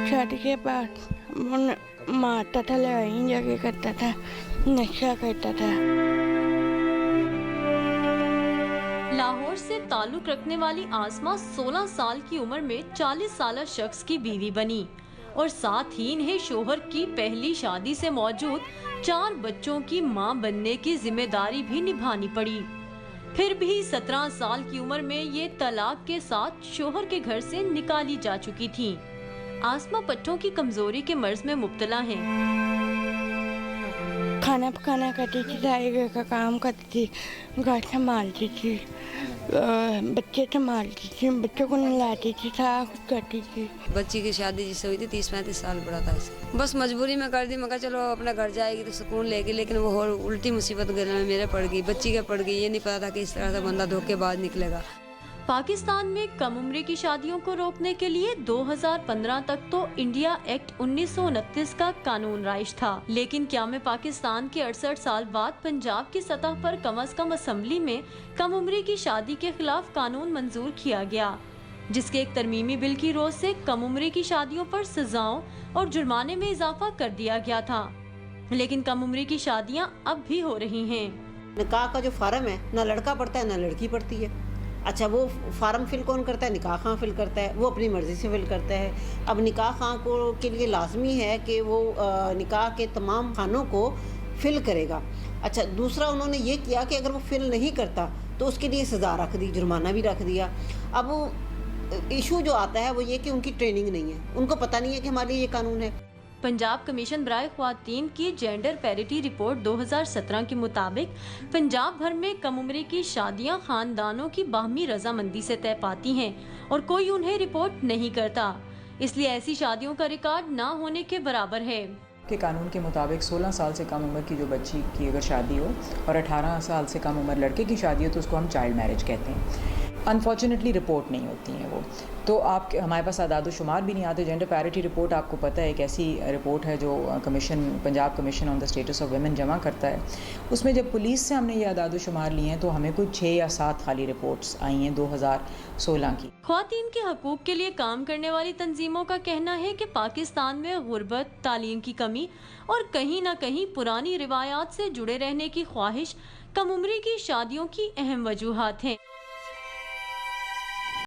शादी के बाद मारता था, लड़ाई झगड़े करता था, नशा करता था। लाहौर से ताल्लुक रखने वाली आसमा 16 साल की उम्र में 40 साल शख्स की बीवी बनी और साथ ही इन्हें शोहर की पहली शादी से मौजूद 4 बच्चों की मां बनने की जिम्मेदारी भी निभानी पड़ी। फिर भी 17 साल की उम्र में ये तलाक के साथ शोहर के घर से निकाली जा चुकी थीं। आसमा पट्टों की कमजोरी के मर्ज में मुब्तला हैं। खाना पकाना करती थी, सारे घर का काम करती थी, घर संभालती थी, बच्चे संभालती थी, बच्चों को नहलाती थी, सारा कुछ करती थी। बच्ची की शादी जिससे हुई थी 30-35 साल बड़ा था इसे। बस मजबूरी में कर दी। मैं कहा चलो अपना घर जाएगी तो सुकून लेगी, लेकिन वो और उल्टी मुसीबत गले में मेरे पड़ गई, बच्ची के पड़ गई। ये नहीं पता था कि इस तरह से बंदा धोखेबाज निकलेगा। पाकिस्तान में कम उम्र की शादियों को रोकने के लिए 2015 तक तो इंडिया एक्ट 1929 का कानून राइज था, लेकिन क्या में पाकिस्तान के 68 साल बाद पंजाब की सतह पर कम से कम असेंबली में कम उम्र की शादी के खिलाफ कानून मंजूर किया गया, जिसके एक तरमीमी बिल की रोज से कम उम्र की शादियों पर सजाओं और जुर्माने में इजाफा कर दिया गया था। लेकिन कम उम्र की शादियां अब भी हो रही हैं। निकाह का जो फार्म है, ना लड़का पढ़ता है ना लड़की पढ़ती है। अच्छा, वो फार्म फिल कौन करता है? निकाह खां फिल करता है, वो अपनी मर्ज़ी से फिल करता है। अब निकाह खां को के लिए लाजमी है कि वो निकाह के तमाम खानों को फिल करेगा। अच्छा, दूसरा उन्होंने ये किया कि अगर वो फिल नहीं करता तो उसके लिए सज़ा रख दी, जुर्माना भी रख दिया। अब इशू जो आता है वो ये कि उनकी ट्रेनिंग नहीं है, उनको पता नहीं है कि हमारे लिए ये कानून है। पंजाब कमीशन बराए ख्वातीन की जेंडर पैरिटी रिपोर्ट 2017 के मुताबिक पंजाब भर में कम उम्री की शादियां खानदानों की बाहमी रजामंदी से तय पाती हैं और कोई उन्हें रिपोर्ट नहीं करता, इसलिए ऐसी शादियों का रिकॉर्ड ना होने के बराबर है। के कानून के मुताबिक 16 साल से कम उम्र की जो बच्ची की अगर शादी हो और 18 साल से कम उम्र लड़के की शादी हो तो उसको हम चाइल्ड मैरिज कहते हैं। अनफॉर्चुनेटली रिपोर्ट नहीं होती हैं वो, तो आप हमारे पास आदाद शुमार भी नहीं आते। जेंडर पैरिटी रिपोर्ट आपको पता है एक ऐसी रिपोर्ट है जो Punjab commission on the status of women जमा करता है। उसमें जब पुलिस से हमने ये आदाद शुमार लिए हैं तो हमें कोई 6 या 7 खाली रिपोर्ट्स आई हैं 2016 की। ख्वातीन के हकूक के लिए काम करने वाली तंजीमों का कहना है कि पाकिस्तान में गुर्बत, तालीम की कमी और कहीं ना कहीं पुरानी रिवायात से जुड़े रहने की ख्वाहिश कम उम्री की शादियों की अहम वजूहात हैं।